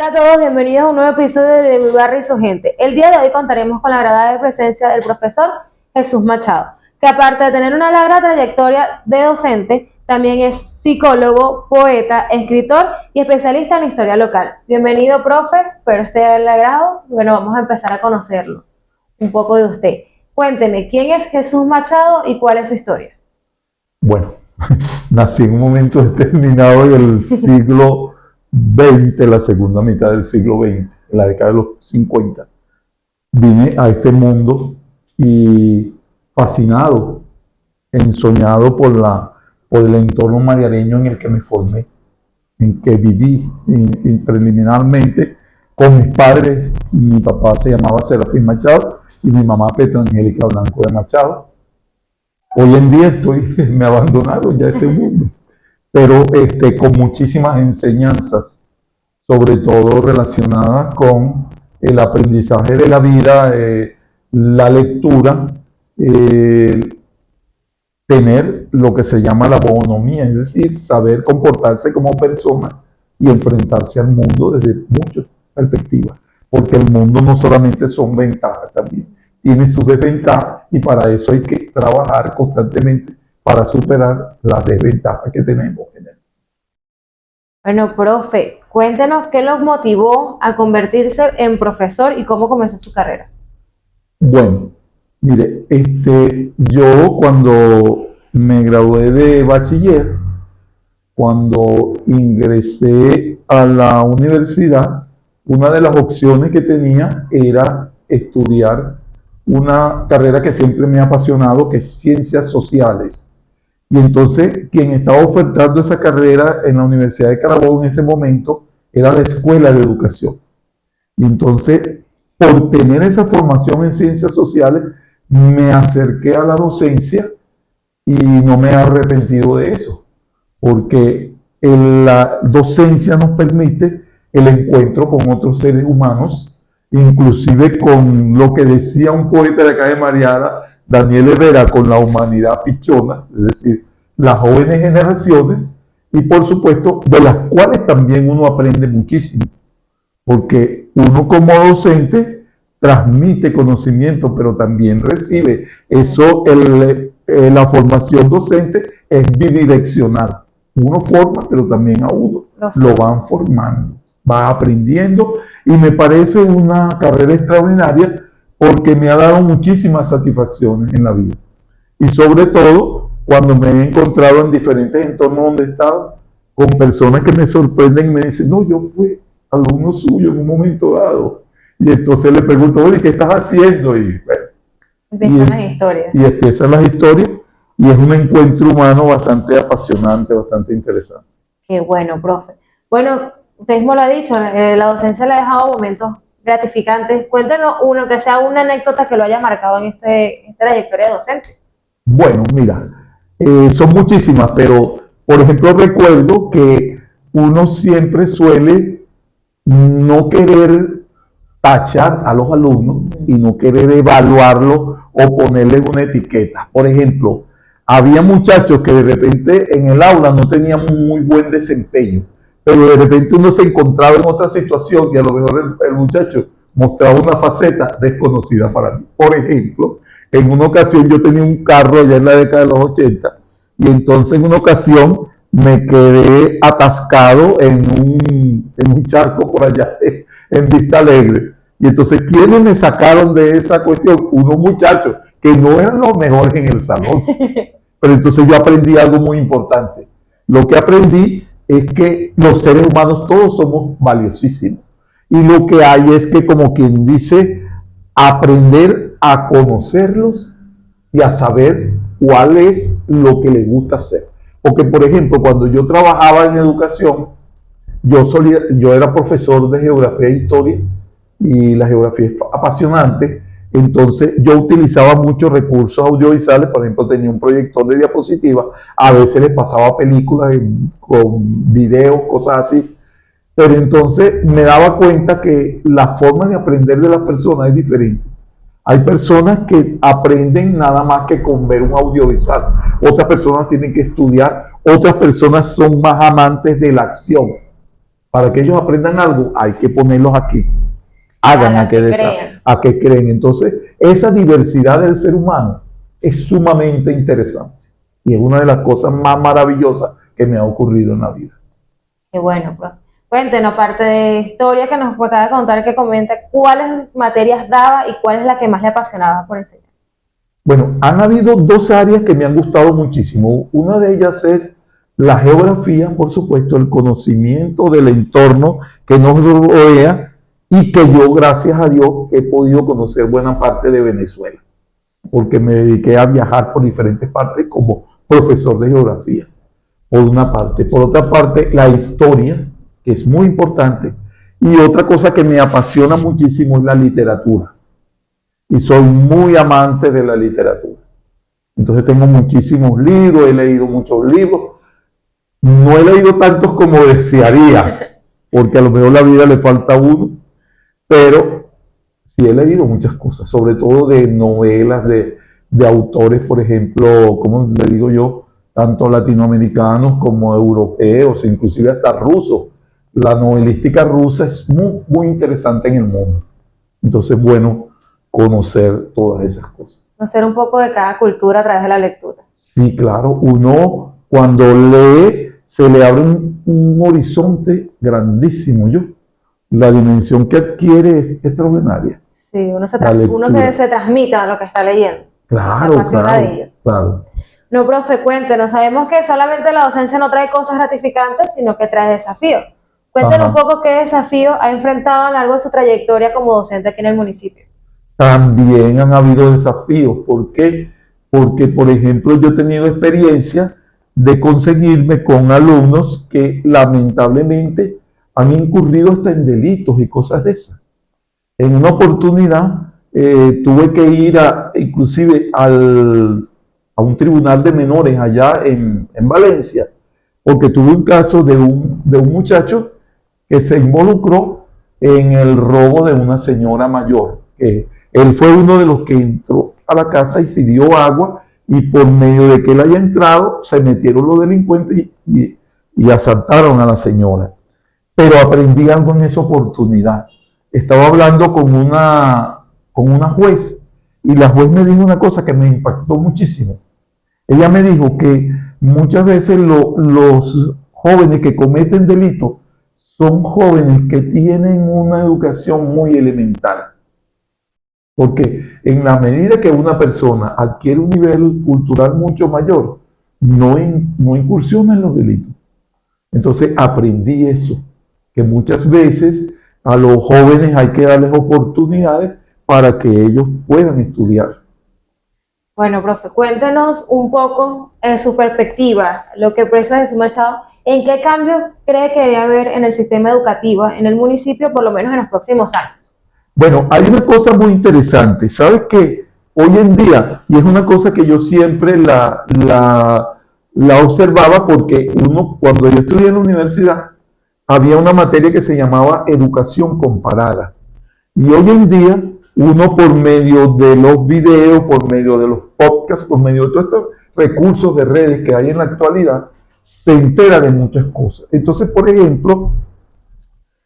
Hola a todos, bienvenidos a un nuevo episodio de Mi Barrio y su Gente. El día de hoy contaremos con la agradable presencia del profesor Jesús Machado, que aparte de tener una larga trayectoria de docente, también es psicólogo, poeta, escritor y especialista en la historia local. Bienvenido, profe, espero esté del agrado. Bueno, vamos a empezar a conocerlo, un poco de usted. Cuénteme, ¿quién es Jesús Machado y cuál es su historia? Bueno, nací en un momento determinado del siglo XX, la segunda mitad del siglo XX, en la década de los 50. Vine a este mundo y fascinado, ensoñado por el entorno mariareño en el que me formé, en que viví y preliminarmente con mis padres. Mi papá se llamaba Serafín Machado y mi mamá Petra Angélica Blanco de Machado. Hoy en día me abandonaron ya este mundo, pero con muchísimas enseñanzas, sobre todo relacionadas con el aprendizaje de la vida, la lectura, eh, tener lo que se llama la bonomía, es decir, saber comportarse como persona y enfrentarse al mundo desde muchas perspectivas, porque el mundo no solamente son ventajas, también tiene sus desventajas y para eso hay que trabajar constantemente para superar las desventajas que tenemos. Bueno, profe, cuéntenos qué los motivó a convertirse en profesor y cómo comenzó su carrera. Bueno, mire, yo cuando me gradué de bachiller, cuando ingresé a la universidad, una de las opciones que tenía era estudiar una carrera que siempre me ha apasionado, que es ciencias sociales. Y entonces quien estaba ofertando esa carrera en la Universidad de Carabobo en ese momento era la Escuela de Educación. Y entonces, por tener esa formación en ciencias sociales, me acerqué a la docencia y no me he arrepentido de eso, porque la docencia nos permite el encuentro con otros seres humanos, inclusive con lo que decía un poeta de acá de Mariana, Daniel Herrera, con la humanidad pichona, es decir, las jóvenes generaciones, y por supuesto de las cuales también uno aprende muchísimo, porque uno como docente transmite conocimiento, pero también recibe. Eso, la formación docente es bidireccional. Uno forma, pero también a uno lo van formando, va aprendiendo, y me parece una carrera extraordinaria porque me ha dado muchísimas satisfacciones en la vida. Y sobre todo, cuando me he encontrado en diferentes entornos donde he estado, con personas que me sorprenden y me dicen, no, yo fui alumno suyo en un momento dado. Y entonces le pregunto, oye, ¿qué estás haciendo? Y empiezan las historias. Y empiezan las historias, y es un encuentro humano bastante apasionante, bastante interesante. Qué bueno, profe. Bueno, usted mismo lo ha dicho, la docencia le ha dejado momentos gratificantes. Cuéntenos uno, que sea una anécdota que lo haya marcado en esta trayectoria docente. Bueno, mira, son muchísimas, pero por ejemplo recuerdo que uno siempre suele no querer tachar a los alumnos y no querer evaluarlos o ponerles una etiqueta. Por ejemplo, había muchachos que de repente en el aula no tenían muy buen desempeño, pero de repente uno se encontraba en otra situación y a lo mejor el muchacho mostraba una faceta desconocida para mí. Por ejemplo, en una ocasión yo tenía un carro allá en la década de los 80 y entonces en una ocasión me quedé atascado en un charco por allá en Vista Alegre. Y entonces, ¿quiénes me sacaron de esa cuestión? Unos muchachos que no eran los mejores en el salón. Pero entonces yo aprendí algo muy importante. Lo que aprendí es que los seres humanos todos somos valiosísimos. Y lo que hay es que, como quien dice, aprender a conocerlos y a saber cuál es lo que les gusta hacer. Porque, por ejemplo, cuando yo trabajaba en educación, yo era profesor de geografía e historia, y la geografía es apasionante. Entonces yo utilizaba muchos recursos audiovisuales. Por ejemplo, tenía un proyector de diapositivas, a veces les pasaba películas con videos, cosas así. Pero entonces me daba cuenta que la forma de aprender de las personas es diferente. Hay personas que aprenden nada más que con ver un audiovisual. Otras personas tienen que estudiar. Otras personas son más amantes de la acción. Para que ellos aprendan algo, hay que ponerlos aquí, hagan a que creen. Entonces, esa diversidad del ser humano es sumamente interesante y es una de las cosas más maravillosas que me ha ocurrido en la vida. Qué bueno, profe. Cuéntenos, aparte de historia que nos acaba de contar, que comenta cuáles materias daba y cuál es la que más le apasionaba por enseñar. Bueno, han habido dos áreas que me han gustado muchísimo. Una de ellas es la geografía, por supuesto, el conocimiento del entorno que nos rodea y que yo, gracias a Dios, he podido conocer buena parte de Venezuela, porque me dediqué a viajar por diferentes partes como profesor de geografía, por una parte. Por otra parte, la historia, que es muy importante. Y otra cosa que me apasiona muchísimo es la literatura. Y soy muy amante de la literatura. Entonces tengo muchísimos libros, he leído muchos libros. No he leído tantos como desearía, porque a lo mejor la vida le falta uno, pero sí he leído muchas cosas, sobre todo de novelas, de autores, por ejemplo, como le digo yo, tanto latinoamericanos como europeos, inclusive hasta rusos. La novelística rusa es muy, muy interesante en el mundo. Entonces, bueno, conocer todas esas cosas. Conocer un poco de cada cultura a través de la lectura. Sí, claro, uno cuando lee se le abre un horizonte grandísimo, yo. La dimensión que adquiere es extraordinaria. Sí, uno se transmite a lo que está leyendo. Claro, claro. No, profe, cuéntenos, sabemos que solamente la docencia no trae cosas gratificantes, sino que trae desafíos. Cuéntenos un poco qué desafío ha enfrentado a lo largo de su trayectoria como docente aquí en el municipio. También han habido desafíos. ¿Por qué? Porque, por ejemplo, yo he tenido experiencia de conseguirme con alumnos que lamentablemente han incurrido hasta en delitos y cosas de esas. En una oportunidad tuve que ir inclusive a un tribunal de menores allá en Valencia, porque tuve un caso de un muchacho que se involucró en el robo de una señora mayor. Él fue uno de los que entró a la casa y pidió agua, y por medio de que él haya entrado, se metieron los delincuentes y asaltaron a la señora. Pero aprendí algo en esa oportunidad. Estaba hablando con una juez, y la juez me dijo una cosa que me impactó muchísimo. Ella me dijo que muchas veces los jóvenes que cometen delitos son jóvenes que tienen una educación muy elemental. Porque en la medida que una persona adquiere un nivel cultural mucho mayor, no incursiona en los delitos. Entonces aprendí eso, que muchas veces a los jóvenes hay que darles oportunidades para que ellos puedan estudiar. Bueno, profe, cuéntenos un poco en su perspectiva, lo que expresa Jesús Machado, ¿en qué cambios cree que debe haber en el sistema educativo en el municipio, por lo menos en los próximos años? Bueno, hay una cosa muy interesante. ¿Sabes qué? Hoy en día, y es una cosa que yo siempre la observaba, porque cuando yo estudié en la universidad, había una materia que se llamaba educación comparada. Y hoy en día, uno por medio de los videos, por medio de los podcasts, por medio de todos estos recursos de redes que hay en la actualidad, se entera de muchas cosas. Entonces, por ejemplo,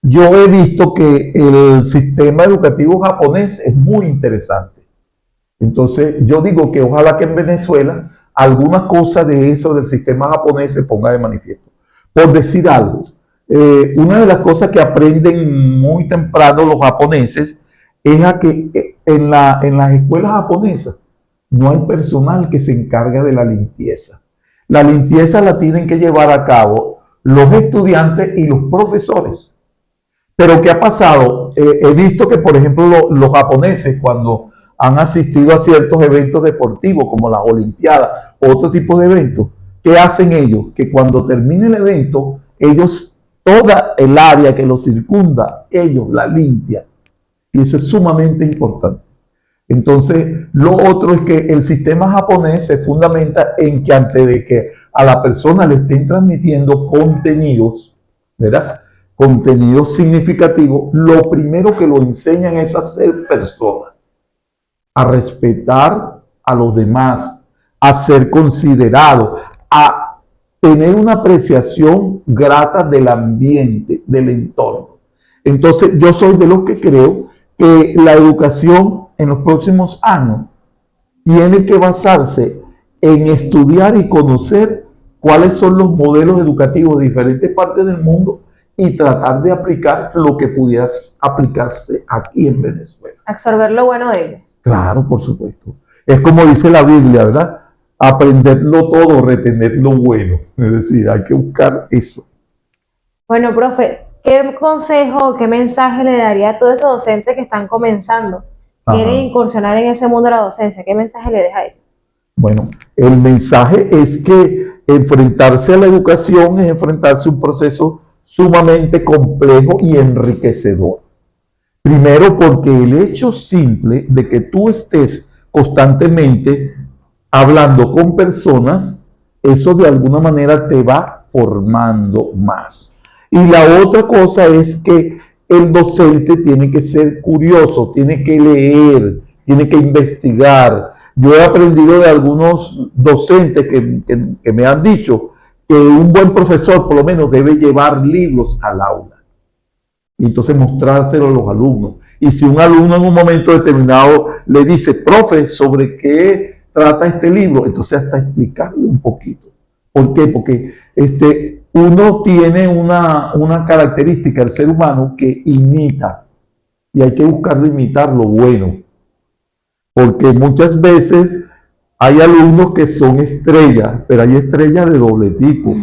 yo he visto que el sistema educativo japonés es muy interesante. Entonces, yo digo que ojalá que en Venezuela alguna cosa de eso del sistema japonés se ponga de manifiesto. Por decir algo, una de las cosas que aprenden muy temprano los japoneses es a que en las escuelas japonesas no hay personal que se encargue de la limpieza. La limpieza la tienen que llevar a cabo los estudiantes y los profesores. Pero ¿qué ha pasado? He visto que, por ejemplo, los japoneses, cuando han asistido a ciertos eventos deportivos, como las Olimpiadas, otro tipo de eventos, ¿qué hacen ellos? Que cuando termine el evento, ellos, toda el área que los circunda, ellos la limpian. Y eso es sumamente importante. Entonces, lo otro es que el sistema japonés se fundamenta en que antes de que a la persona le estén transmitiendo contenidos, ¿verdad?, contenido significativo, lo primero que lo enseñan es a ser persona, a respetar a los demás, a ser considerado, a tener una apreciación grata del ambiente, del entorno. Entonces, yo soy de los que creo que la educación en los próximos años tiene que basarse en estudiar y conocer cuáles son los modelos educativos de diferentes partes del mundo y tratar de aplicar lo que pudiera aplicarse aquí en Venezuela. Absorber lo bueno de ellos. Claro, por supuesto. Es como dice la Biblia, ¿verdad? Aprenderlo todo, retener lo bueno. Es decir, hay que buscar eso. Bueno, profe, ¿qué consejo o qué mensaje le daría a todos esos docentes que están comenzando? Quieren Ajá. incursionar en ese mundo de la docencia. ¿Qué mensaje le deja a ellos? Bueno, el mensaje es que enfrentarse a la educación es enfrentarse a un proceso sumamente complejo y enriquecedor. Primero, porque el hecho simple de que tú estés constantemente hablando con personas, eso de alguna manera te va formando más. Y la otra cosa es que el docente tiene que ser curioso, tiene que leer, tiene que investigar. Yo he aprendido de algunos docentes que me han dicho que un buen profesor por lo menos debe llevar libros al aula y entonces mostrárselo a los alumnos. Y si un alumno en un momento determinado le dice, profe, ¿sobre qué trata este libro? Entonces hasta explicarle un poquito. ¿Por qué? Porque uno tiene una característica, el ser humano, que imita. Y hay que buscarlo imitar lo bueno. Porque muchas veces hay alumnos que son estrellas, pero hay estrellas de doble tipo.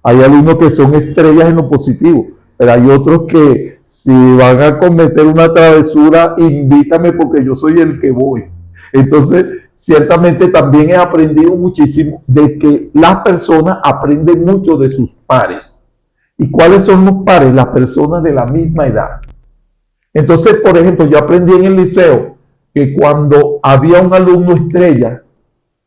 Hay alumnos que son estrellas en lo positivo, pero hay otros que si van a cometer una travesura, invítame porque yo soy el que voy. Entonces, ciertamente también he aprendido muchísimo de que las personas aprenden mucho de sus pares. ¿Y cuáles son los pares? Las personas de la misma edad. Entonces, por ejemplo, yo aprendí en el liceo que cuando había un alumno estrella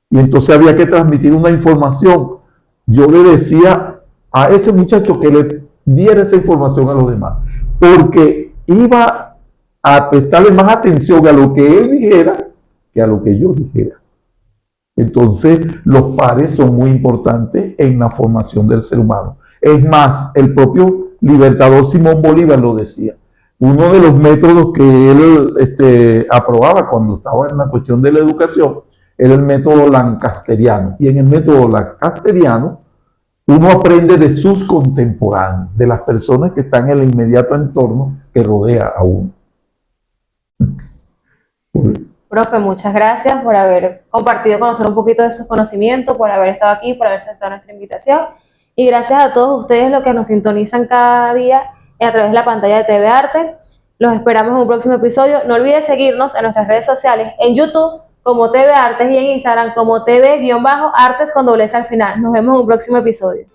y entonces había que transmitir una información, yo le decía a ese muchacho que le diera esa información a los demás, porque iba a prestarle más atención a lo que él dijera que a lo que yo dijera. Entonces, los pares son muy importantes en la formación del ser humano. Es más, el propio libertador Simón Bolívar lo decía. Uno de los métodos que él aprobaba cuando estaba en la cuestión de la educación era el método lancasteriano. Y en el método lancasteriano, uno aprende de sus contemporáneos, de las personas que están en el inmediato entorno que rodea a uno. Profe, muchas gracias por haber compartido, conocer un poquito de sus conocimientos, por haber estado aquí, por haber aceptado nuestra invitación. Y gracias a todos ustedes los que nos sintonizan cada día a través de la pantalla de TV Arte. Los esperamos en un próximo episodio. No olvides seguirnos en nuestras redes sociales, en YouTube como TV Artes y en Instagram como TV-Artes con doblez al final. Nos vemos en un próximo episodio.